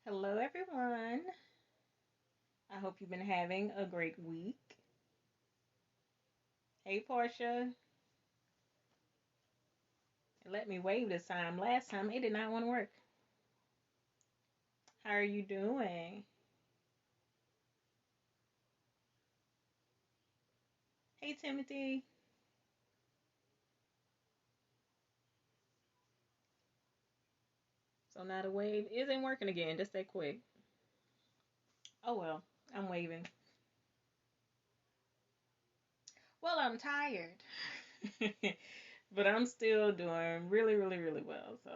Hello, everyone. I hope you've been having a great week. Hey, Portia. Let me wave this time. Last time it did not want to work. How are you doing? Hey, Timothy. So now the wave isn't working again. Just that quick. Oh well, I'm waving. Well, I'm tired, but I'm still doing really, really, really well. So,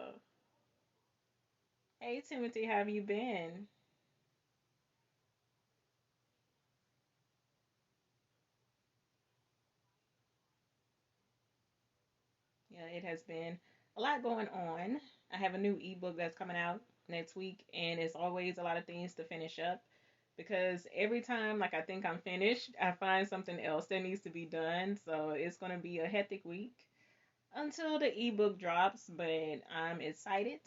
hey, Timothy, how have you been? Yeah, it has been a lot going on. I have a new ebook that's coming out next week, and it's always a lot of things to finish up because every time like I think I'm finished, I find something else that needs to be done. So it's going to be a hectic week until the ebook drops, but I'm excited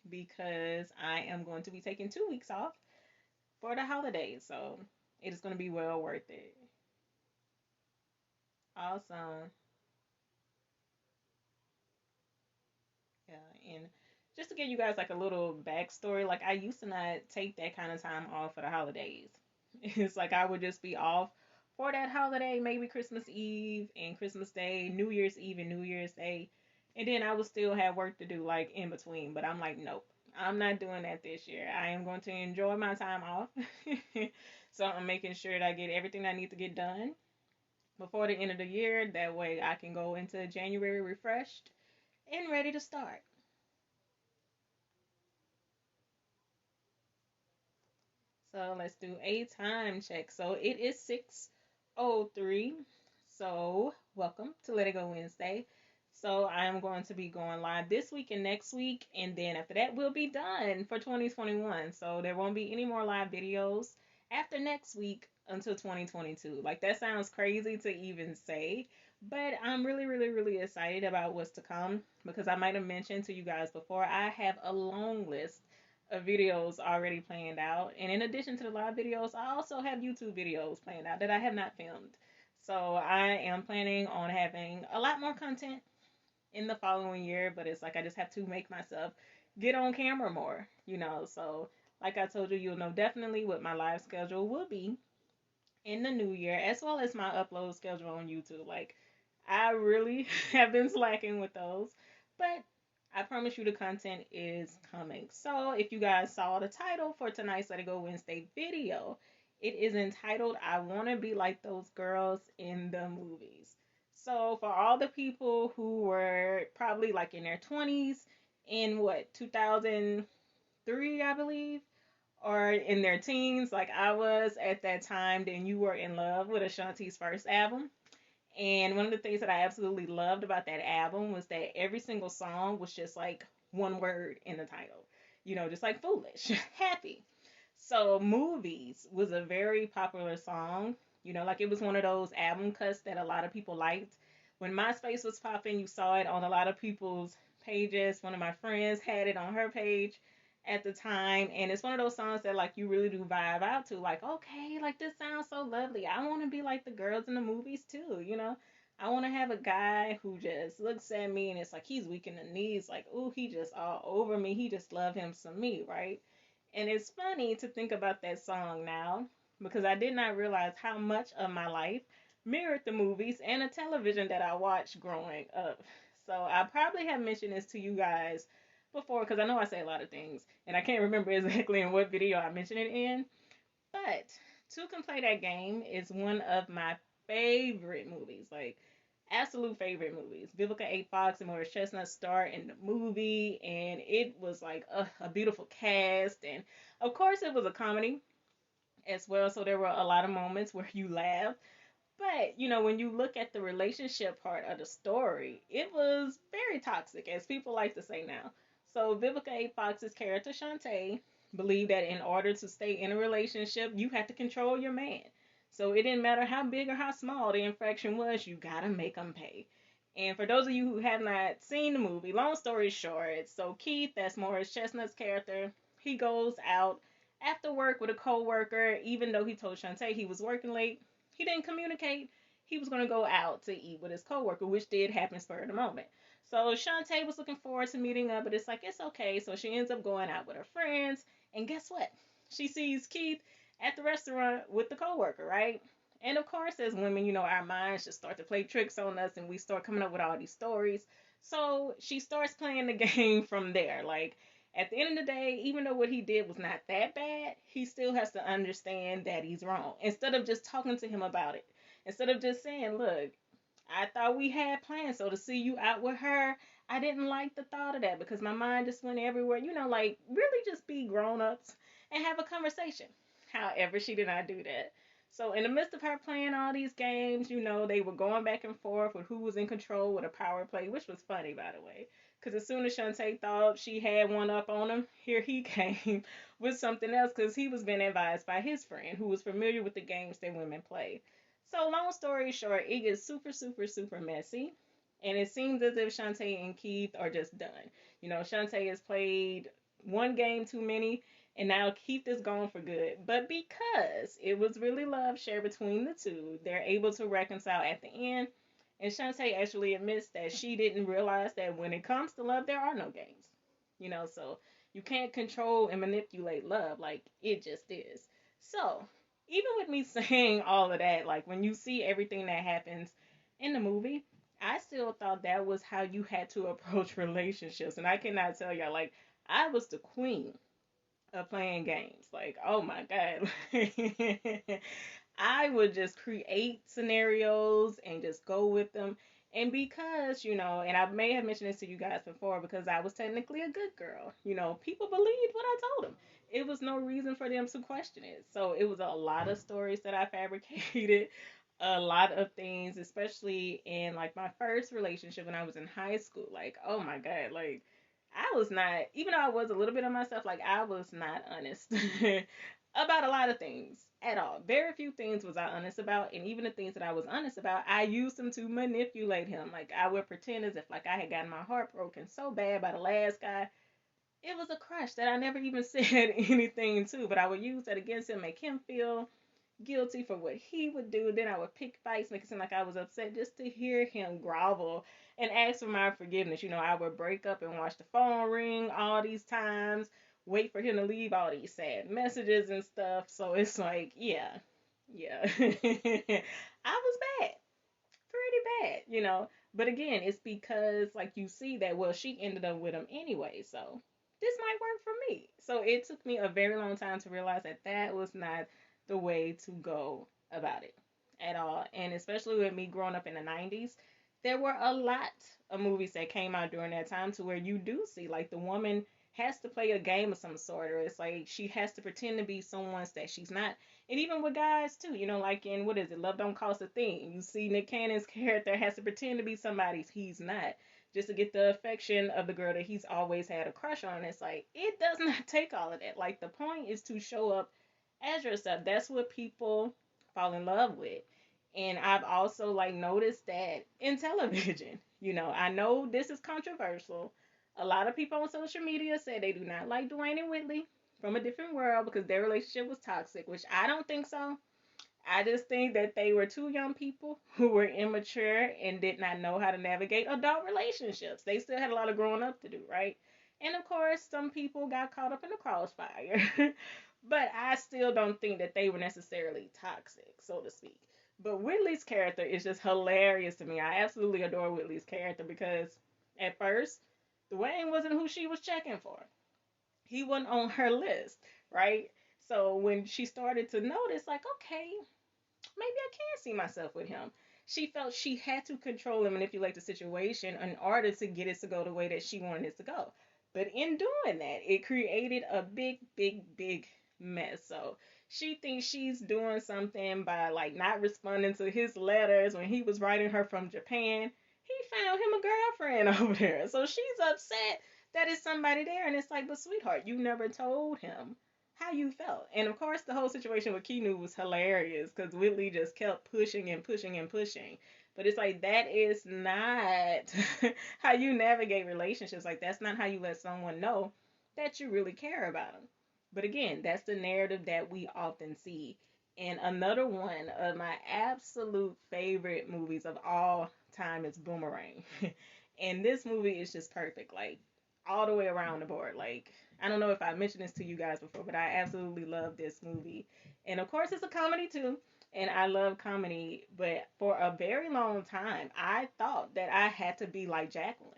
because I am going to be taking 2 weeks off for the holidays. So it is going to be well worth it. Awesome. Yeah, and just to give you guys like a little backstory, like I used to not take that kind of time off for the holidays. It's like I would just be off for that holiday, maybe Christmas Eve and Christmas Day, New Year's Eve and New Year's Day, and then I would still have work to do like in between. But I'm like, nope, I'm not doing that this year. I am going to enjoy my time off. So I'm making sure that I get everything I need to get done before the end of the year. That way I can go into January refreshed and ready to start. So let's do a time check. So it is 6:03. So welcome to Let It Go Wednesday. So I am going to be going live this week and next week, and then after that we'll be done for 2021. So there won't be any more live videos after next week until 2022. Like that sounds crazy to even say, but I'm really, really, really excited about what's to come because I might have mentioned to you guys before I have a long list of videos already planned out. And in addition to the live videos, I also have YouTube videos planned out that I have not filmed. So I am planning on having a lot more content in the following year, but it's like I just have to make myself get on camera more, you know. So like I told you, you'll know definitely what my live schedule will be in the new year, as well as my upload schedule on YouTube. Like, I really have been slacking with those, but I promise you the content is coming. So, if you guys saw the title for tonight's Let It Go Wednesday video, it is entitled I Want to Be Like Those Girls in the Movies. So, for all the people who were probably like in their 20s in what, 2003, I believe, or in their teens, like I was at that time, then you were in love with Ashanti's first album. And one of the things that I absolutely loved about that album was that every single song was just like one word in the title, you know, just like foolish, happy. So, Movies was a very popular song. You know, like it was one of those album cuts that a lot of people liked. When MySpace was popping, you saw it on a lot of people's pages. One of my friends had it on her page at the time. And it's one of those songs that, like, you really do vibe out to. Like, okay, like, this sounds so lovely. I want to be like the girls in the movies, too, you know? I want to have a guy who just looks at me and it's like he's weak in the knees, like, ooh, he just all over me. He just love him some me, right? And it's funny to think about that song now because I did not realize how much of my life mirrored the movies and the television that I watched growing up. So I probably have mentioned this to you guys before because I know I say a lot of things and I can't remember exactly in what video I mentioned it in. But Two Can Play That Game is one of my favorite movies. Like, absolute favorite movies. Vivica A. Fox and Morris Chestnut star in the movie, and it was like a beautiful cast. And of course, it was a comedy as well, so there were a lot of moments where you laughed. But, you know, when you look at the relationship part of the story, it was very toxic, as people like to say now. So, Vivica A. Fox's character, Shantae, believed that in order to stay in a relationship, you had to control your man. So, it didn't matter how big or how small the infraction was, you gotta make them pay. And for those of you who have not seen the movie, long story short, so Keith, that's Morris Chestnut's character, he goes out after work with a coworker, even though he told Shantae he was working late, he didn't communicate he was gonna go out to eat with his coworker, which did happen spur of the moment. So Shantae was looking forward to meeting up, but it's like it's okay. So she ends up going out with her friends, and guess what? She sees Keith at the restaurant with the coworker, right? And of course, as women, our minds just start to play tricks on us, and we start coming up with all these stories. So she starts playing the game from there. Like at the end of the day, even though what he did was not that bad, he still has to understand that he's wrong. Instead of just talking to him about it, instead of just saying, look, I thought we had plans, so to see you out with her, I didn't like the thought of that because my mind just went everywhere. Like really just be grown ups and have a conversation. However, she did not do that. So in the midst of her playing all these games, they were going back and forth with who was in control with a power play, which was funny by the way. Because as soon as Shantae thought she had one up on him, here he came with something else because he was being advised by his friend who was familiar with the games that women play. So long story short, it gets super, super, super messy. And it seems as if Shantae and Keith are just done. Shantae has played one game too many, and now Keith is gone for good. But because it was really love shared between the two, they're able to reconcile at the end. And Shantae actually admits that she didn't realize that when it comes to love, there are no games. So you can't control and manipulate love. Like, it just is. So, even with me saying all of that, like, when you see everything that happens in the movie, I still thought that was how you had to approach relationships. And I cannot tell y'all, like, I was the queen of playing games. Like, oh my God. I would just create scenarios and just go with them. And because, and I may have mentioned this to you guys before, because I was technically a good girl, people believed what I told them. It was no reason for them to question it. So it was a lot of stories that I fabricated, a lot of things, especially in like my first relationship when I was in high school. Like, oh my God, like I was not, even though I was a little bit of myself, like I was not honest about a lot of things at all. Very few things was I honest about, and even the things that I was honest about, I used them to manipulate him. Like I would pretend as if like I had gotten my heart broken so bad by the last guy. It was a crush that I never even said anything to, but I would use that against him, make him feel guilty for what he would do. Then I would pick fights, make it seem like I was upset just to hear him grovel and ask for my forgiveness. I would break up and watch the phone ring all these times, wait for him to leave all these sad messages and stuff. So it's like, yeah, yeah. I was bad, pretty bad. But again, it's because like you see that well, she ended up with him anyway, so this might work for me. So it took me a very long time to realize that that was not the way to go about it at all. And especially with me growing up in the 90s, there were a lot of movies that came out during that time to where you do see like the woman has to play a game of some sort, or it's like she has to pretend to be someone that she's not. And even with guys too, like in what is it, Love Don't Cost a Thing. You see Nick Cannon's character has to pretend to be somebody he's not, just to get the affection of the girl that he's always had a crush on. It's like it does not take all of that. Like the point is to show up as yourself. That's what people fall in love with. And I've also like noticed that in television. I know this is controversial. A lot of people on social media say they do not like Dwayne and Whitley from a different world because their relationship was toxic, which I don't think so. I just think that they were two young people who were immature and did not know how to navigate adult relationships. They still had a lot of growing up to do, right? And of course, some people got caught up in the crossfire. But I still don't think that they were necessarily toxic, so to speak. But Whitley's character is just hilarious to me. I absolutely adore Whitley's character because at first, Dwayne wasn't who she was checking for. He wasn't on her list, right? So when she started to notice, like, okay, maybe I can see myself with him. She felt she had to control and manipulate the situation in order to get it to go the way that she wanted it to go. But in doing that, it created a big, big, big mess. So she thinks she's doing something by like not responding to his letters when he was writing her from Japan. He found him a girlfriend over there. So she's upset that it's somebody there. And it's like, but sweetheart, you never told him how you felt. And of course, the whole situation with Keanu was hilarious because Whitley just kept pushing and pushing and pushing. But it's like that is not how you navigate relationships. Like that's not how you let someone know that you really care about them. But again, that's the narrative that we often see. And another one of my absolute favorite movies of all time is Boomerang. And this movie is just perfect, like all the way around the board. Like, I don't know if I mentioned this to you guys before, but I absolutely love this movie. And of course, it's a comedy too. And I love comedy, but for a very long time, I thought that I had to be like Jacqueline.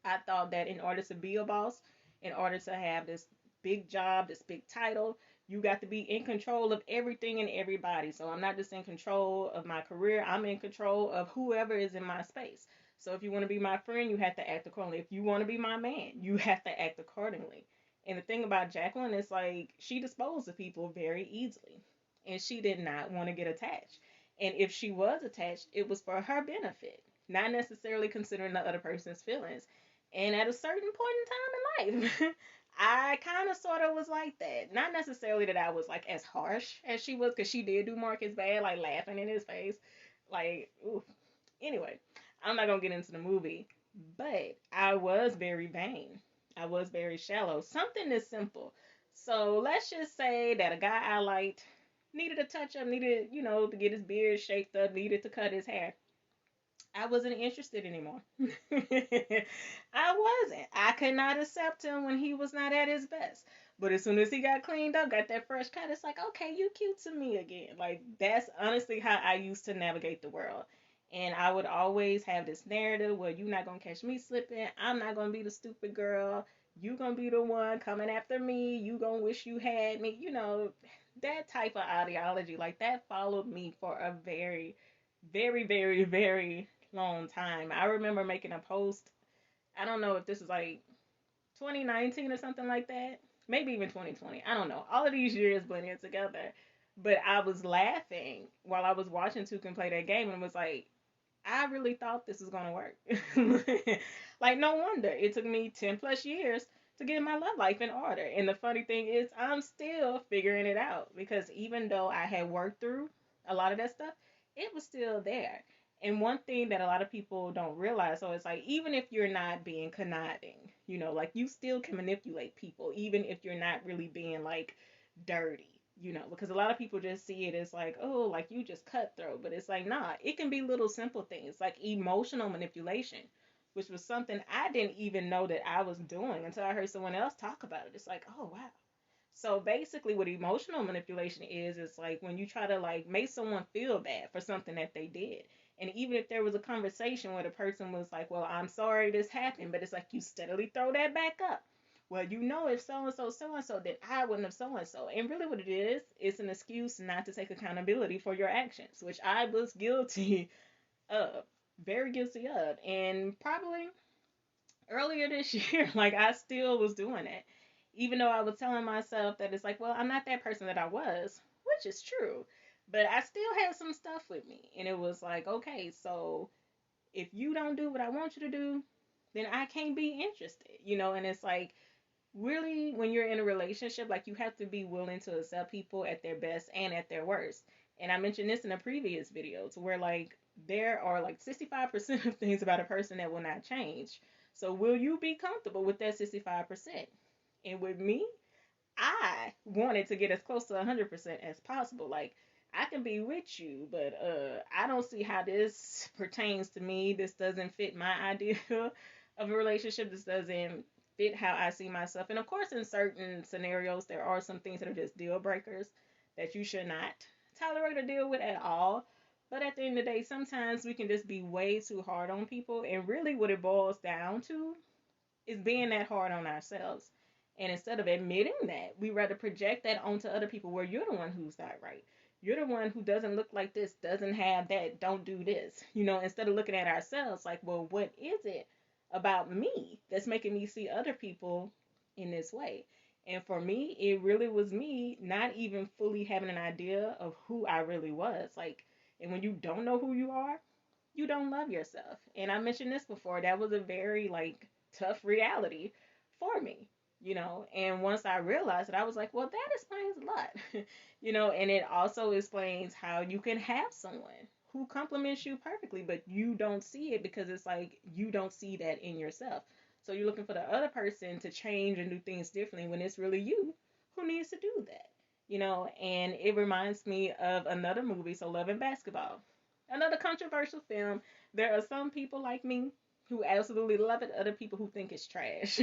I thought that in order to be a boss, in order to have this big job, this big title, you got to be in control of everything and everybody. So I'm not just in control of my career, I'm in control of whoever is in my space. So if you want to be my friend, you have to act accordingly. If you want to be my man, you have to act accordingly. And the thing about Jacqueline is like she disposed of people very easily. And she did not want to get attached. And if she was attached, it was for her benefit, not necessarily considering the other person's feelings. And at a certain point in time in life, I kind of sort of was like that. Not necessarily that I was like as harsh as she was, because she did do Marcus bad, like laughing in his face. Like, ooh. Anyway, I'm not going to get into the movie, but I was very vain. I was very shallow. Something this simple. So let's just say that a guy I liked needed a touch up, needed, to get his beard shaped up, needed to cut his hair. I wasn't interested anymore. I wasn't. I could not accept him when he was not at his best. But as soon as he got cleaned up, got that fresh cut, it's like, okay, you cute to me again. Like, that's honestly how I used to navigate the world. And I would always have this narrative where you're not going to catch me slipping. I'm not going to be the stupid girl. You going to be the one coming after me. You going to wish you had me. That type of ideology, like that followed me for a very, very, very, very long time. I remember making a post. I don't know if this was like 2019 or something like that. Maybe even 2020. I don't know. All of these years blending together. But I was laughing while I was watching Tukin play that game and was like, I really thought this was going to work. Like, no wonder. It took me 10 plus years to get my love life in order. And the funny thing is, I'm still figuring it out because even though I had worked through a lot of that stuff, it was still there. And one thing that a lot of people don't realize, so it's like, even if you're not being conniving, like you still can manipulate people, even if you're not really being like dirty. Because a lot of people just see it as like, oh, like you just cutthroat. But it's like, nah, it can be little simple things like emotional manipulation, which was something I didn't even know that I was doing until I heard someone else talk about it. It's like, oh, wow. So basically, what emotional manipulation is like when you try to like make someone feel bad for something that they did. And even if there was a conversation where the person was like, well, I'm sorry this happened, but it's like you steadily throw that back up. Well, if so and so, then I wouldn't have so and so. And really, what it is, it's an excuse not to take accountability for your actions, which I was guilty of, very guilty of. And probably earlier this year, like I still was doing it. Even though I was telling myself that it's like, well, I'm not that person that I was, which is true. But I still had some stuff with me. And it was like, okay, so if you don't do what I want you to do, then I can't be interested. And it's like, really, when you're in a relationship, like you have to be willing to accept people at their best and at their worst. And I mentioned this in a previous video to where like there are like 65% of things about a person that will not change. So will you be comfortable with that 65%? And with me, I wanted to get as close to 100% as possible. Like I can be with you, but I don't see how this pertains to me. This doesn't fit my idea of a relationship. This doesn't fit how I see myself. And of course, in certain scenarios, there are some things that are just deal breakers that you should not tolerate or deal with at all. But at the end of the day, sometimes we can just be way too hard on people. And really, what it boils down to is being that hard on ourselves. And instead of admitting that, we rather project that onto other people where you're the one who's not right. You're the one who doesn't look like this, doesn't have that, don't do this. Instead of looking at ourselves like, well, what is it about me that's making me see other people in this way? And for me, it really was me not even fully having an idea of who I really was. Like, and when you don't know who you are, you don't love yourself. And I mentioned this before, that was a very like tough reality for me. And once I realized it, I was like, well, that explains a lot. And it also explains how you can have someone who compliments you perfectly, but you don't see it because it's like you don't see that in yourself. So you're looking for the other person to change and do things differently when it's really you who needs to do that, and it reminds me of another movie, so Love and Basketball. Another controversial film. There are some people like me who absolutely love it, other people who think it's trash.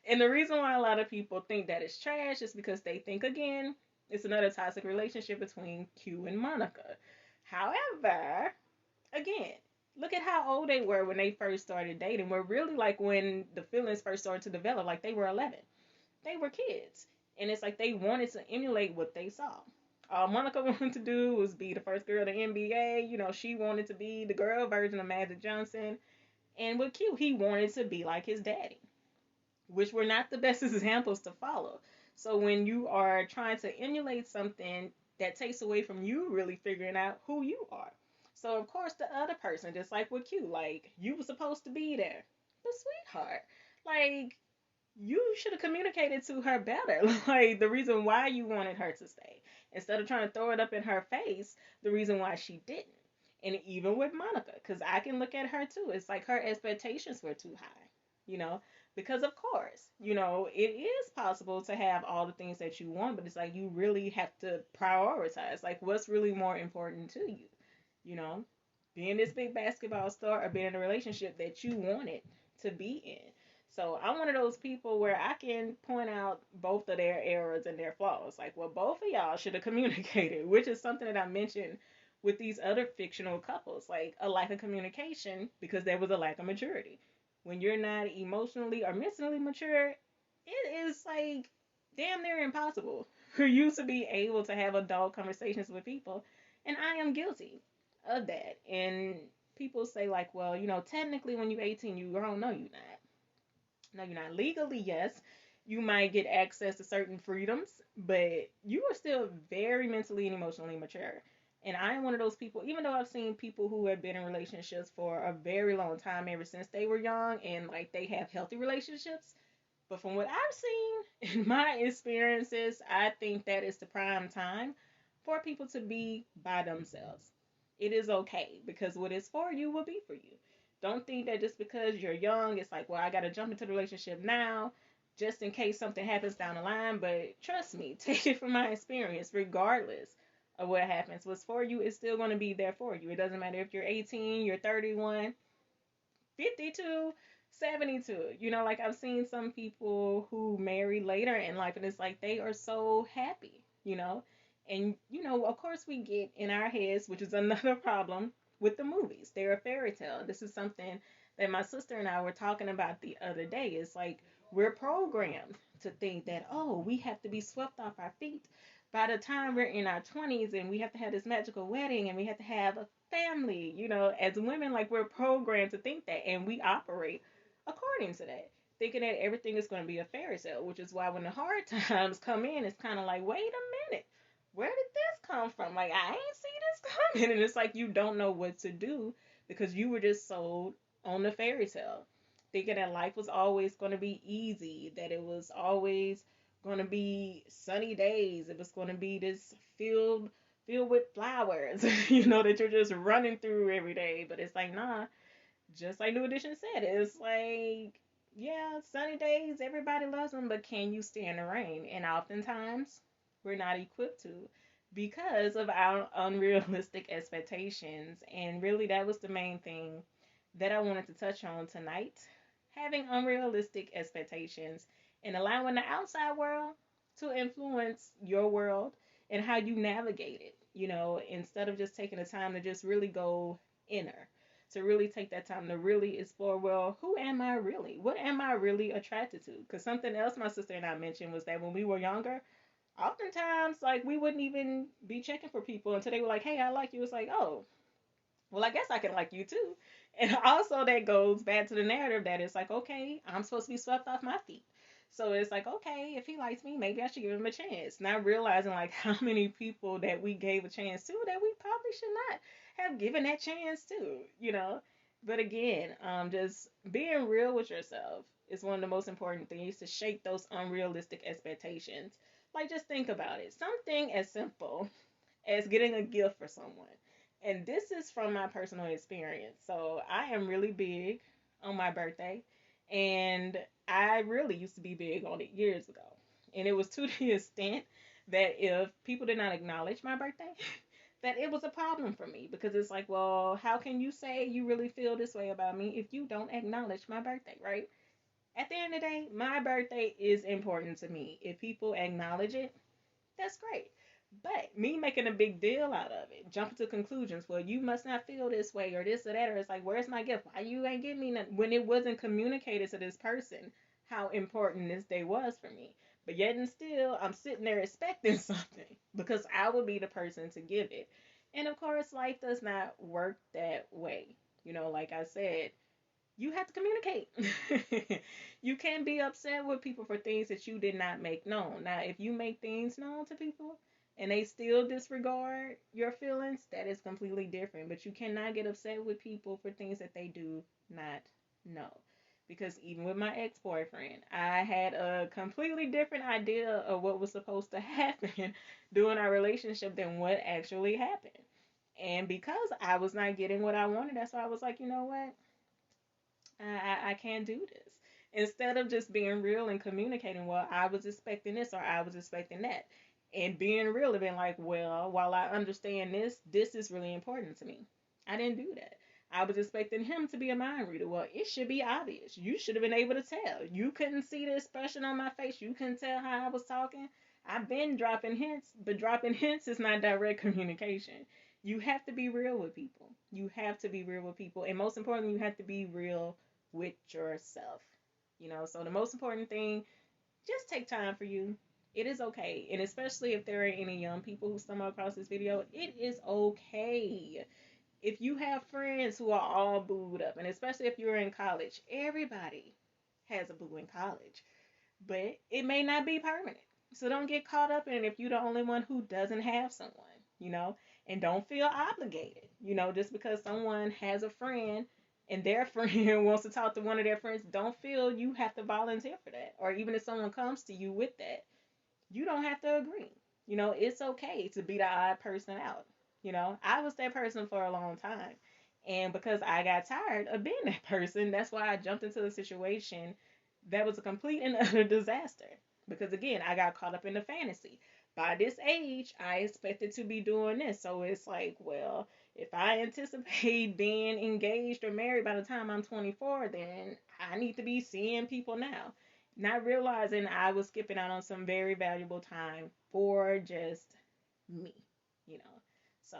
And the reason why a lot of people think that it's trash is because they think, again, it's another toxic relationship between Q and Monica. However, again, look at how old they were when they first started dating. We're really like when the feelings first started to develop, like they were 11. They were kids. And it's like they wanted to emulate what they saw. All Monica wanted to do was be the first girl in the NBA. She wanted to be the girl version of Magic Johnson. And with Q, he wanted to be like his daddy, which were not the best examples to follow. So when you are trying to emulate something, that takes away from you really figuring out who you are. So of course the other person, just like with Q, like you were supposed to be there. But sweetheart, like you should have communicated to her better. Like the reason why you wanted her to stay. Instead of trying to throw it up in her face, the reason why she didn't. And even with Monica, because I can look at her too. It's like her expectations were too high, you know? Because of course, it is possible to have all the things that you want, but it's like you really have to prioritize. Like what's really more important to you, you know? Being this big basketball star or being in a relationship that you wanted to be in. So I'm one of those people where I can point out both of their errors and their flaws. Like, well, both of y'all should have communicated, which is something that I mentioned with these other fictional couples, like a lack of communication because there was a lack of maturity. When you're not emotionally or mentally mature, it is like damn near impossible for you to be able to have adult conversations with people. And I am guilty of that. And people say, like, well, technically when you're 18, you grown. No, you're not. No, you're not. Legally, yes, you might get access to certain freedoms, but you are still very mentally and emotionally mature. And I am one of those people, even though I've seen people who have been in relationships for a very long time, ever since they were young, and like they have healthy relationships. But from what I've seen in my experiences, I think that is the prime time for people to be by themselves. It is okay because what is for you will be for you. Don't think that just because you're young, it's like, well, I got to jump into the relationship now just in case something happens down the line. But trust me, take it from my experience, regardless of what happens. What's for you is still going to be there for you. It doesn't matter if you're 18, you're 31, 52, 72. Like I've seen some people who marry later in life and it's like they are so happy. And, of course we get in our heads, which is another problem with the movies. They're a fairy tale. This is something that my sister and I were talking about the other day. It's like we're programmed to think that, oh, we have to be swept off our feet by the time we're in our 20s and we have to have this magical wedding and we have to have a family. As women, like we're programmed to think that and we operate according to that, thinking that everything is going to be a fairy tale, which is why when the hard times come in, it's kind of like, wait a minute, where did this come from? Like, I ain't see this coming. And it's like you don't know what to do because you were just sold on the fairy tale, thinking that life was always going to be easy, that it was always going to be sunny days, it was going to be this filled with flowers, that you're just running through every day. But it's like, nah, just like New Edition said, it's like, yeah, sunny days, everybody loves them, but can you stand the rain? And oftentimes, we're not equipped to because of our unrealistic expectations. And really, that was the main thing that I wanted to touch on tonight. Having unrealistic expectations and allowing the outside world to influence your world and how you navigate it, instead of just taking the time to just really go inner, to really take that time to really explore, well, who am I really? What am I really attracted to? Because something else my sister and I mentioned was that when we were younger, oftentimes, like, we wouldn't even be checking for people until they were like, hey, I like you. It's like, oh, well, I guess I can like you too. And also, that goes back to the narrative that it's like, okay, I'm supposed to be swept off my feet. So it's like, okay, if he likes me, maybe I should give him a chance. Not realizing like how many people that we gave a chance to that we probably should not have given that chance to. But again, just being real with yourself is one of the most important things to shake those unrealistic expectations. Like, just think about it. Something as simple as getting a gift for someone. And this is from my personal experience. So I am really big on my birthday. And I really used to be big on it years ago. And it was to the extent that if people did not acknowledge my birthday, that it was a problem for me because it's like, well, how can you say you really feel this way about me if you don't acknowledge my birthday, right? At the end of the day, my birthday is important to me. If people acknowledge it, that's great. But me making a big deal out of it, jumping to conclusions, well, you must not feel this way or this or that, or it's like, where's my gift? Why you ain't give me nothing? When it wasn't communicated to this person how important this day was for me. But yet and still, I'm sitting there expecting something because I would be the person to give it. And of course, life does not work that way. Like I said, you have to communicate. You can't be upset with people for things that you did not make known. Now, if you make things known to people and they still disregard your feelings, that is completely different. But you cannot get upset with people for things that they do not know. Because even with my ex boyfriend, I had a completely different idea of what was supposed to happen during our relationship than what actually happened. And because I was not getting what I wanted, that's why I was like, you know what? I can't do this. Instead of just being real and communicating, well, I was expecting this or I was expecting that. And being real and being like, well, while I understand this is really important to me. I didn't do that. I was expecting him to be a mind reader. Well, it should be obvious. You should have been able to tell. You couldn't see the expression on my face. You couldn't tell how I was talking. I've been dropping hints, but dropping hints is not direct communication. You have to be real with people. You have to be real with people. And most importantly, you have to be real with yourself. So the most important thing, just take time for you. It is okay. And especially if there are any young people who stumble across this video, it is okay. If you have friends who are all booed up, and especially if you're in college, everybody has a boo in college, but it may not be permanent. So don't get caught up in it if you're the only one who doesn't have someone, and don't feel obligated, just because someone has a friend and their friend wants to talk to one of their friends, don't feel you have to volunteer for that. Or even if someone comes to you with that, you don't have to agree. It's okay to be the odd person out. I was that person for a long time. And because I got tired of being that person, that's why I jumped into a situation that was a complete and utter disaster. Because again, I got caught up in the fantasy. By this age, I expected to be doing this. So it's like, well, if I anticipate being engaged or married by the time I'm 24, then I need to be seeing people now. Not realizing I was skipping out on some very valuable time for just me, you know. So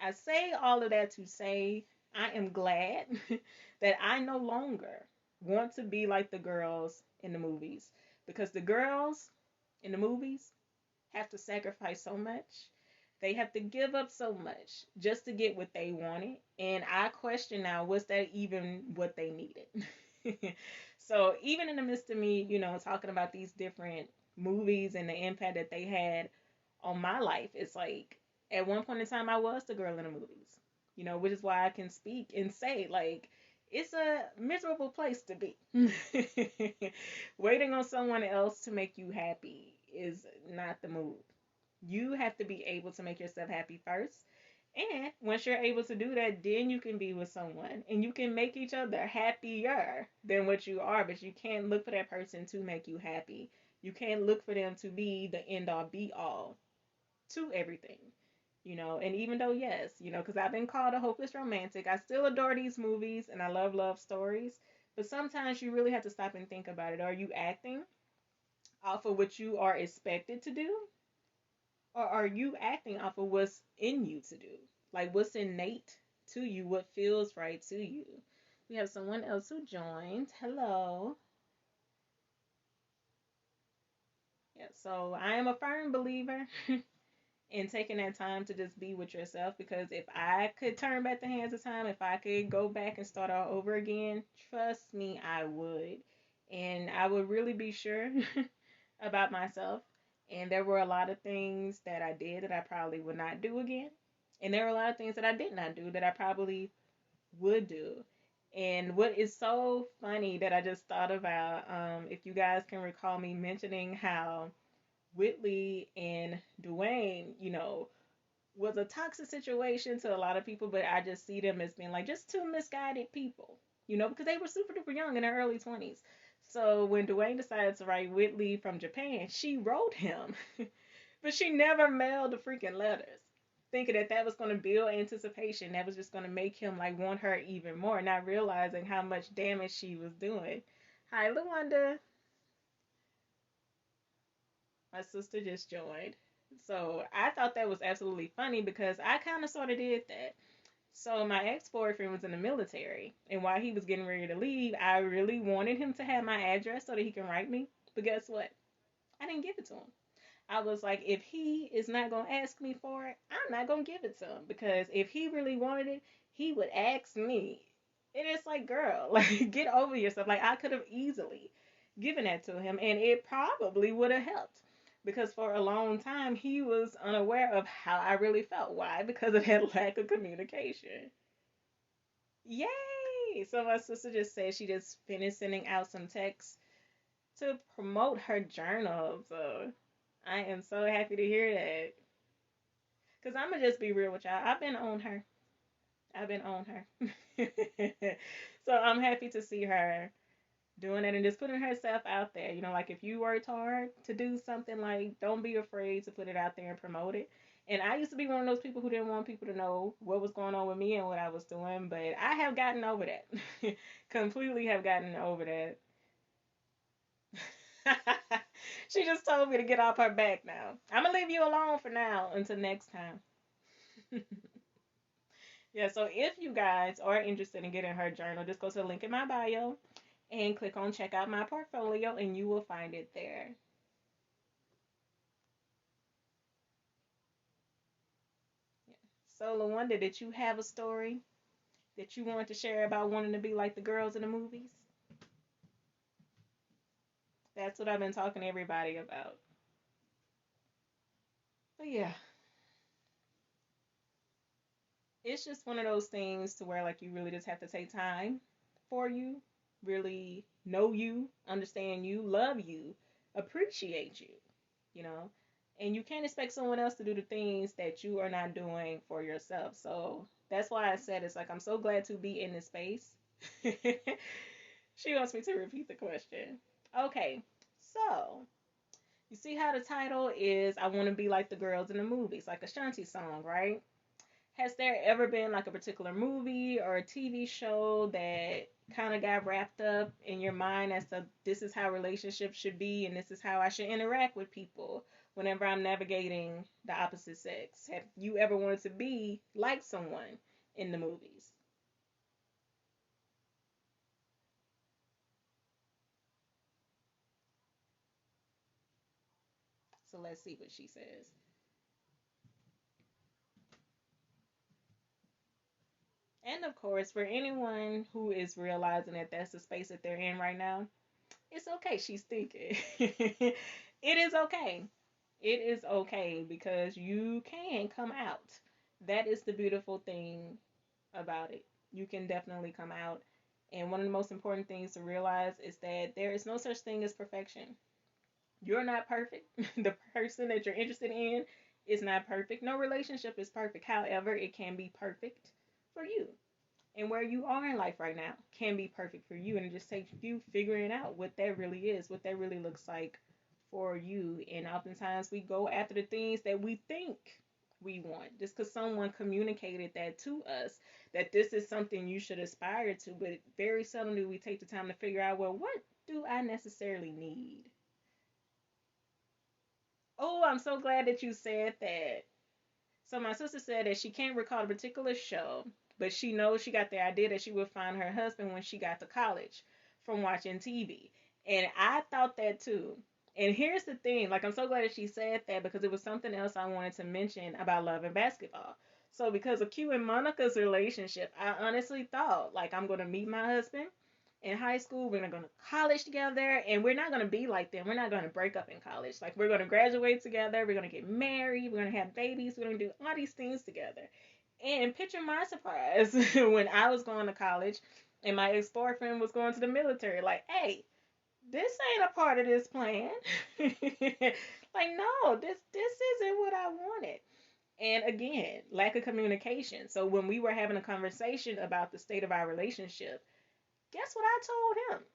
I say all of that to say I am glad that I no longer want to be like the girls in the movies, because the girls in the movies have to sacrifice so much. They have to give up so much just to get what they wanted. And I question now, was that even what they needed? So even in the midst of me, talking about these different movies and the impact that they had on my life, it's like at one point in time I was the girl in the movies. Which is why I can speak and say, like, it's a miserable place to be. Waiting on someone else to make you happy is not the move. You have to be able to make yourself happy first. And once you're able to do that, then you can be with someone and you can make each other happier than what you are. But you can't look for that person to make you happy. You can't look for them to be the end all be all to everything. And even though, yes, because I've been called a hopeless romantic, I still adore these movies and I love stories. But sometimes you really have to stop and think about it. Are you acting off of what you are expected to do? Or are you acting off of what's in you to do? Like what's innate to you, what feels right to you? We have someone else who joined. Hello. Yeah, so I am a firm believer in taking that time to just be with yourself, because if I could turn back the hands of time, if I could go back and start all over again, trust me, I would. And I would really be sure about myself. And there were a lot of things that I did that I probably would not do again. And there were a lot of things that I did not do that I probably would do. And what is so funny that I just thought about, if you guys can recall me mentioning how Whitley and Dwayne, was a toxic situation to a lot of people, but I just see them as being like just two misguided people, because they were super duper young in their early 20s. So when Dwayne decided to write Whitley from Japan, she wrote him, but she never mailed the freaking letters, thinking that that was going to build anticipation. That was just going to make him like want her even more, not realizing how much damage she was doing. Hi, Luanda. My sister just joined. So I thought that was absolutely funny because I kind of sort of did that. So my ex-boyfriend was in the military, and while he was getting ready to leave, I really wanted him to have my address so that he can write me. But guess what? I didn't give it to him. I was like, if he is not gonna ask me for it, I'm not gonna give it to him because if he really wanted it, he would ask me. And it's like, girl, like get over yourself. Like I could have easily given that to him, and it probably would have helped because for a long time he was unaware of how I really felt. Why? Because of that lack of communication. Yay! So my sister just said she just finished sending out some texts to promote her journal. So I am so happy to hear that. Cause I'm gonna just be real with y'all. I've been on her. I've been on her. So I'm happy to see her doing it and just putting herself out there. You know, like if you worked hard to do something, like don't be afraid to put it out there and promote it. And I used to be one of those people who didn't want people to know what was going on with me and what I was doing, but I have gotten over that. Completely have gotten over that. She just told me to get off her back now. I'm gonna leave you alone for now until next time. Yeah, so if you guys are interested in getting her journal, just go to the link in my bio and click on check out my portfolio and you will find it there. Yeah. So Lawanda, did you have a story that you wanted to share about wanting to be like the girls in the movies? That's what I've been talking to everybody about. But yeah, it's just one of those things to where like you really just have to take time for you, really know you, understand you, love you, appreciate you, you know. And you can't expect someone else to do the things that you are not doing for yourself. So that's why I said it's like I'm so glad to be in this space. She wants me to repeat the question. Okay, so you see how the title is I want to be like the girls in the movies, like Ashanti song, right? Has there ever been like a particular movie or a TV show that kind of got wrapped up in your mind as to this is how relationships should be and this is how I should interact with people whenever I'm navigating the opposite sex? Have you ever wanted to be like someone in the movies? So let's see what she says. And of course, for anyone who is realizing that that's the space that they're in right now, it's okay. She's thinking. It is okay. It is okay because you can come out. That is the beautiful thing about it. You can definitely come out. And one of the most important things to realize is that there is no such thing as perfection. You're not perfect. The person that you're interested in is not perfect. No relationship is perfect. However, it can be perfect for you. And where you are in life right now can be perfect for you. And it just takes you figuring out what that really is, what that really looks like for you. And oftentimes we go after the things that we think we want just because someone communicated that to us that this is something you should aspire to. But very seldom do we take the time to figure out, well, what do I necessarily need? Oh, I'm so glad that you said that. So my sister said that she can't recall a particular show, but she knows she got the idea that she would find her husband when she got to college from watching TV. And I thought that too. And here's the thing, like I'm so glad that she said that because it was something else I wanted to mention about love and basketball. So because of Q and Monica's relationship, I honestly thought like I'm gonna meet my husband in high school, we're gonna go to college together, and we're not gonna be like them. We're not gonna break up in college. Like we're gonna graduate together, we're gonna get married, we're gonna have babies, we're gonna do all these things together. And picture my surprise when I was going to college and my ex boyfriend was going to the military. Like, hey, this ain't a part of this plan. Like, no, this isn't what I wanted. And again, lack of communication. So when we were having a conversation about the state of our relationship, guess what I told him?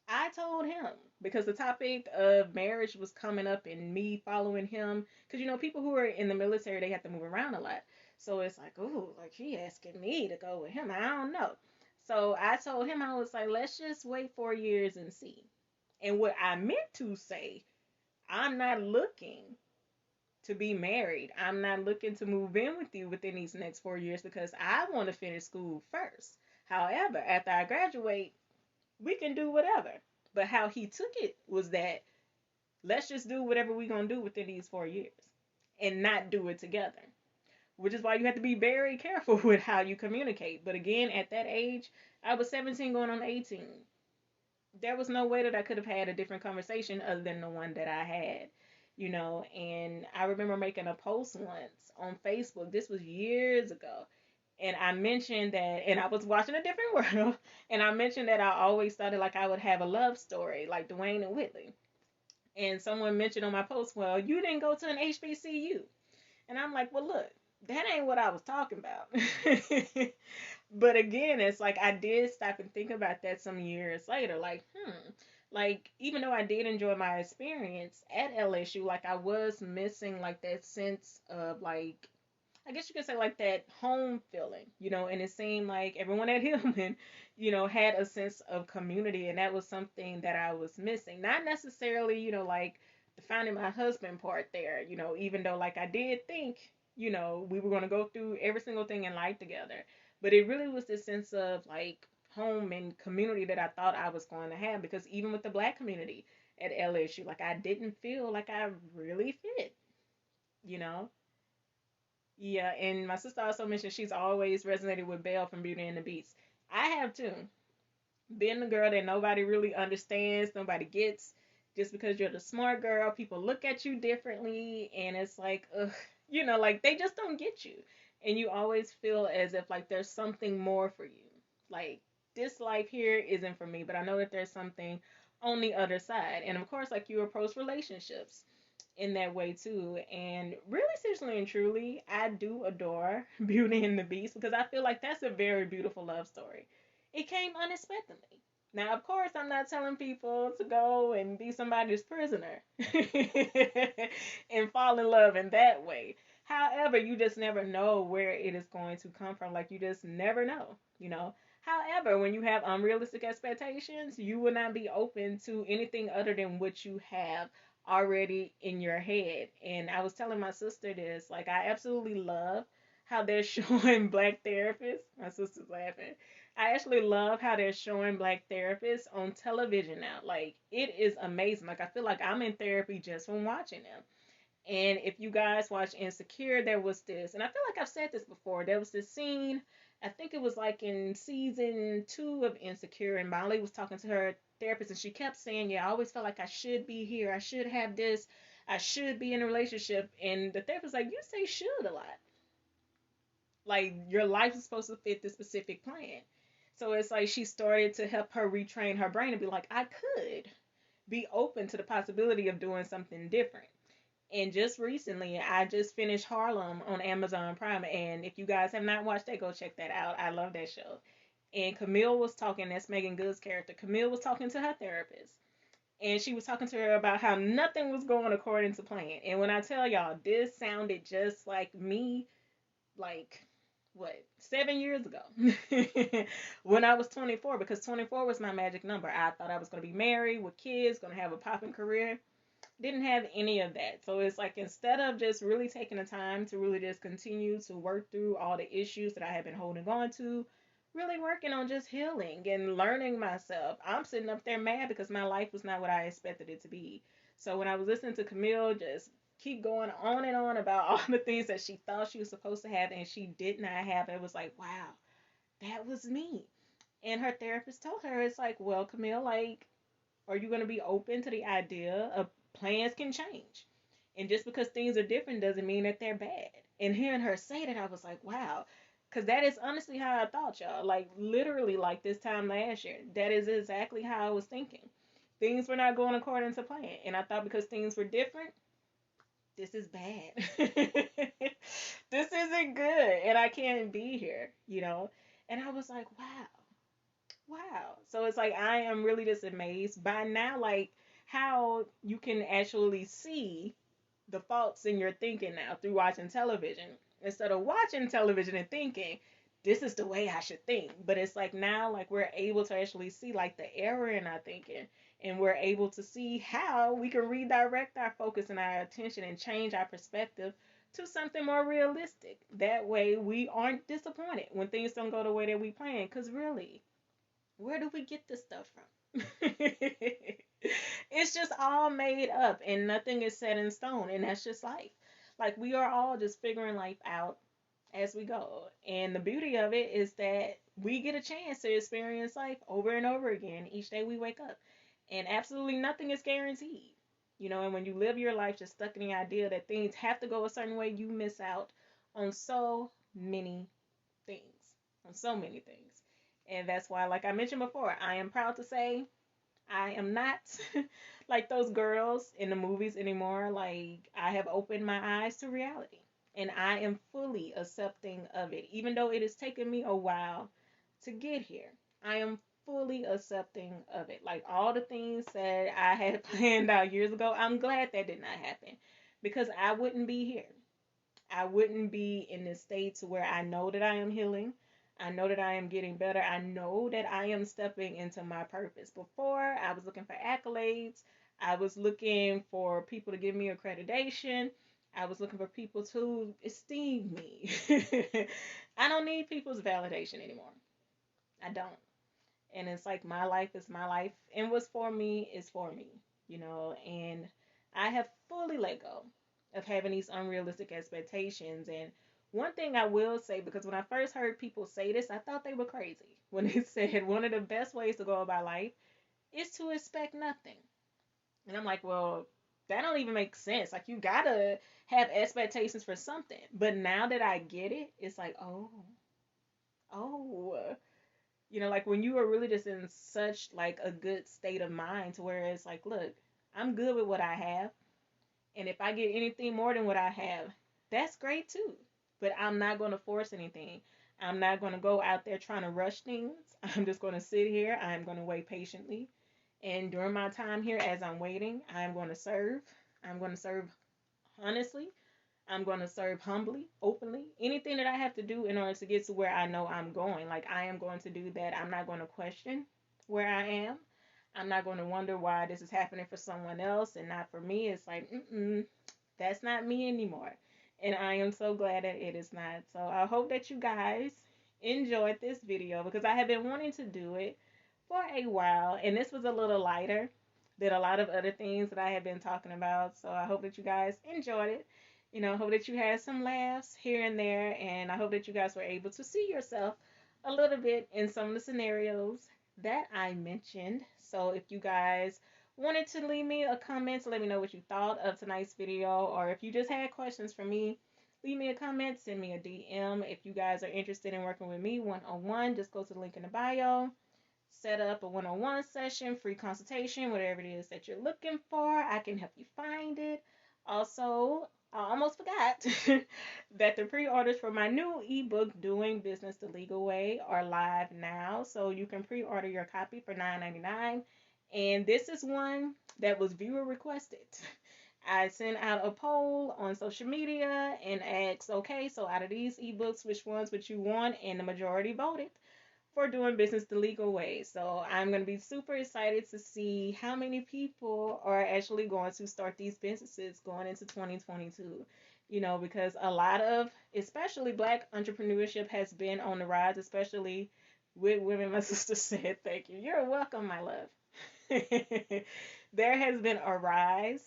I told him because the topic of marriage was coming up and me following him. Because, people who are in the military, they have to move around a lot. So it's like, oh, like he asking me to go with him. I don't know. So I told him, I was like, let's just wait 4 years and see. And what I meant to say, I'm not looking to be married. I'm not looking to move in with you within these next 4 years because I want to finish school first. However, after I graduate, we can do whatever. But how he took it was that let's just do whatever we're going to do within these 4 years and not do it together. Which is why you have to be very careful with how you communicate. But again, at that age, I was 17 going on 18. There was no way that I could have had a different conversation other than the one that I had, And I remember making a post once on Facebook. This was years ago. And I mentioned that, and I was watching A Different World, and I mentioned that I always thought like I would have a love story like Dwayne and Whitley. And someone mentioned on my post, well, you didn't go to an HBCU. And I'm like, well, look, that ain't what I was talking about. But again, it's like I did stop and think about that some years later. Like, even though I did enjoy my experience at LSU, like, I was missing, like, that sense of, like, I guess you could say, like, that home feeling, and it seemed like everyone at Hillman, had a sense of community, and that was something that I was missing. Not necessarily, like, the finding my husband part there, even though, like, I did think, we were going to go through every single thing in life together. But it really was this sense of, like, home and community that I thought I was going to have, because even with the black community at LSU, like, I didn't feel like I really fit, you know? Yeah, and my sister also mentioned she's always resonated with Belle from Beauty and the Beast. I have too. Being the girl that nobody really understands, nobody gets, just because you're the smart girl, people look at you differently, and it's like, ugh, like they just don't get you. And you always feel as if like there's something more for you. Like, this life here isn't for me, but I know that there's something on the other side. And of course, like, you approach relationships in that way too. And really, seriously and truly, I do adore Beauty and the Beast because I feel like that's a very beautiful love story. It came unexpectedly. Now, of course, I'm not telling people to go and be somebody's prisoner and fall in love in that way. However, you just never know where it is going to come from. Like, you just never know. However, when you have unrealistic expectations, you will not be open to anything other than what you have already in your head. And I was telling my sister this, like, I absolutely love how they're showing black therapists. My sister's laughing. I actually love how they're showing black therapists on television now. Like, it is amazing. Like, I feel like I'm in therapy just from watching them. And if you guys watch Insecure, there was this, and I feel like I've said this before, there was this scene, I think it was like in season 2 of Insecure, and Molly was talking to her therapist, and she kept saying, yeah, I always felt like I should be here, I should have this, I should be in a relationship. And the therapist was like, you say should a lot. Like, your life is supposed to fit this specific plan. So it's like she started to help her retrain her brain and be like, I could be open to the possibility of doing something different. And just recently, I just finished Harlem on Amazon Prime. And if you guys have not watched that, go check that out. I love that show. And Camille was talking, that's Megan Good's character. Camille was talking to her therapist. And she was talking to her about how nothing was going according to plan. And when I tell y'all, this sounded just like me, like, what, 7 years ago when I was 24, because 24 was my magic number. I thought I was going to be married with kids, going to have a popping career. Didn't have any of that. So it's like, instead of just really taking the time to really just continue to work through all the issues that I have been holding on to, really working on just healing and learning myself, I'm sitting up there mad because my life was not what I expected it to be. So when I was listening to Camille just keep going on and on about all the things that she thought she was supposed to have and she did not have, it was like, wow, that was me. And her therapist told her, it's like, well, Camille, like, are you going to be open to the idea of plans can change? And just because things are different doesn't mean that they're bad. And hearing her say that, I was like, wow. Because that is honestly how I thought, y'all. Like, literally, like this time last year. That is exactly how I was thinking. Things were not going according to plan. And I thought because things were different, this is bad. This isn't good. And I can't be here. And I was like, wow. Wow. So it's like I am really just amazed by now, like how you can actually see the faults in your thinking now through watching television. Instead of watching television and thinking, this is the way I should think. But it's like now, like we're able to actually see like the error in our thinking. And we're able to see how we can redirect our focus and our attention and change our perspective to something more realistic. That way we aren't disappointed when things don't go the way that we plan. Because really, where do we get this stuff from? It's just all made up and nothing is set in stone, and that's just life. Like we are all just figuring life out as we go. And the beauty of it is that we get a chance to experience life over and over again each day we wake up. And absolutely nothing is guaranteed. And when you live your life just stuck in the idea that things have to go a certain way, you miss out on so many things. On so many things. And that's why, like I mentioned before, I am proud to say I am not like those girls in the movies anymore. Like, I have opened my eyes to reality. And I am fully accepting of it. Even though it has taken me a while to get here, I am fully accepting of it. Like, all the things that I had planned out years ago, I'm glad that did not happen because I wouldn't be here. I wouldn't be in this state to where I know that I am healing. I know that I am getting better. I know that I am stepping into my purpose. Before, I was looking for accolades. I was looking for people to give me accreditation. I was looking for people to esteem me. I don't need people's validation anymore. I don't. And it's like my life is my life, and what's for me is for me. And I have fully let go of having these unrealistic expectations. And one thing I will say, because when I first heard people say this, I thought they were crazy when they said one of the best ways to go about life is to expect nothing. And I'm like, well, that don't even make sense. Like, you gotta have expectations for something. But now that I get it, it's like, oh, like when you are really just in such like a good state of mind to where it's like, look, I'm good with what I have. And if I get anything more than what I have, that's great too. But I'm not going to force anything. I'm not going to go out there trying to rush things. I'm just going to sit here. I'm going to wait patiently. And during my time here, as I'm waiting, I'm going to serve. I'm going to serve honestly. I'm going to serve humbly, openly. Anything that I have to do in order to get to where I know I'm going, like I am going to do that. I'm not going to question where I am. I'm not going to wonder why this is happening for someone else and not for me. It's like, that's not me anymore. And I am so glad that it is not. So I hope that you guys enjoyed this video because I have been wanting to do it for a while. And this was a little lighter than a lot of other things that I have been talking about. So I hope that you guys enjoyed it. I hope that you had some laughs here and there. And I hope that you guys were able to see yourself a little bit in some of the scenarios that I mentioned. So if you guys wanted to leave me a comment to let me know what you thought of tonight's video, or if you just had questions for me, leave me a comment, send me a DM. If you guys are interested in working with me one-on-one, just go to the link in the bio, set up a one-on-one session, free consultation, whatever it is that you're looking for. I can help you find it. Also, I almost forgot that the pre-orders for my new ebook, Doing Business the Legal Way, are live now. So you can pre-order your copy for $9.99. And this is one that was viewer requested. I sent out a poll on social media and asked, okay, so out of these ebooks, which ones would you want? And the majority voted for Doing Business the Legal Way. So I'm going to be super excited to see how many people are actually going to start these businesses going into 2022. Because a lot of, especially Black entrepreneurship has been on the rise, especially with women. My sister said, thank you. You're welcome, my love. There has been a rise,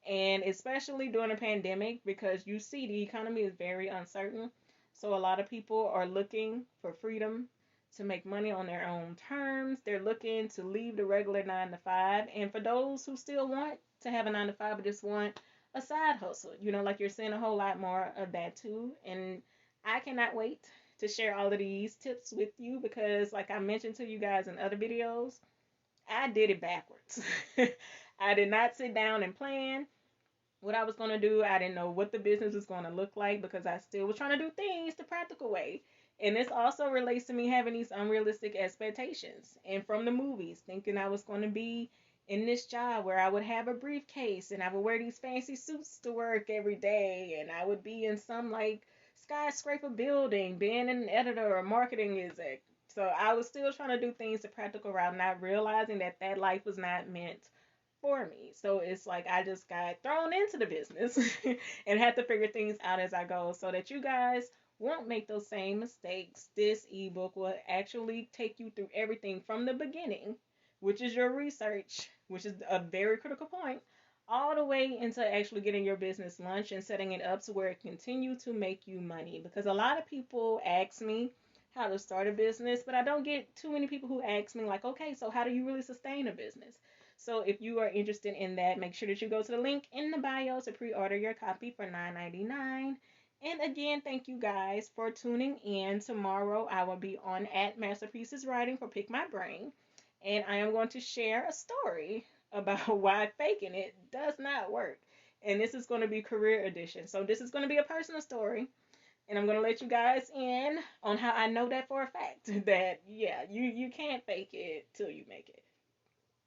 and especially during a pandemic, because you see the economy is very uncertain. So a lot of people are looking for freedom to make money on their own terms. They're looking to leave the regular 9 to 5. And for those who still want to have a 9 to 5 but just want a side hustle, like you're seeing a whole lot more of that too. And I cannot wait to share all of these tips with you because, like I mentioned to you guys in other videos, I did it backwards. I did not sit down and plan what I was going to do. I didn't know what the business was going to look like because I still was trying to do things the practical way. And this also relates to me having these unrealistic expectations. And from the movies, thinking I was going to be in this job where I would have a briefcase and I would wear these fancy suits to work every day and I would be in some like skyscraper building, being an editor or marketing exec. So I was still trying to do things the practical route, not realizing that that life was not meant for me. So it's like I just got thrown into the business and had to figure things out as I go so that you guys won't make those same mistakes. This ebook will actually take you through everything from the beginning, which is your research, which is a very critical point, all the way into actually getting your business launched and setting it up to where it continue to make you money. Because a lot of people ask me how to start a business, but I don't get too many people who ask me like, okay, so how do you really sustain a business? So if you are interested in that, make sure that you go to the link in the bio to pre-order your copy for $9.99. And again, thank you guys for tuning in. Tomorrow I will be on at Masterpieces Writing for Pick My Brain. And I am going to share a story about why faking it does not work. And this is going to be career edition. So this is going to be a personal story. And I'm going to let you guys in on how I know that for a fact. That, yeah, you can't fake it till you make it.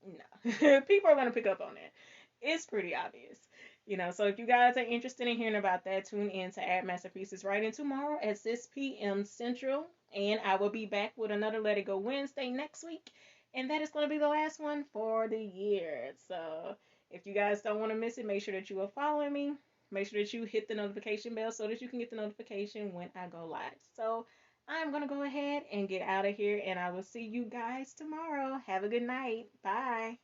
No, people are gonna pick up on that. It's pretty obvious, So if you guys are interested in hearing about that, tune in to Add Masterpieces Writing tomorrow at 6 p.m. Central, and I will be back with another Let It Go Wednesday next week, and that is going to be the last one for the year. So if you guys don't want to miss it, make sure that you are following me. Make sure that you hit the notification bell so that you can get the notification when I go live. So I'm going to go ahead and get out of here, and I will see you guys tomorrow. Have a good night. Bye.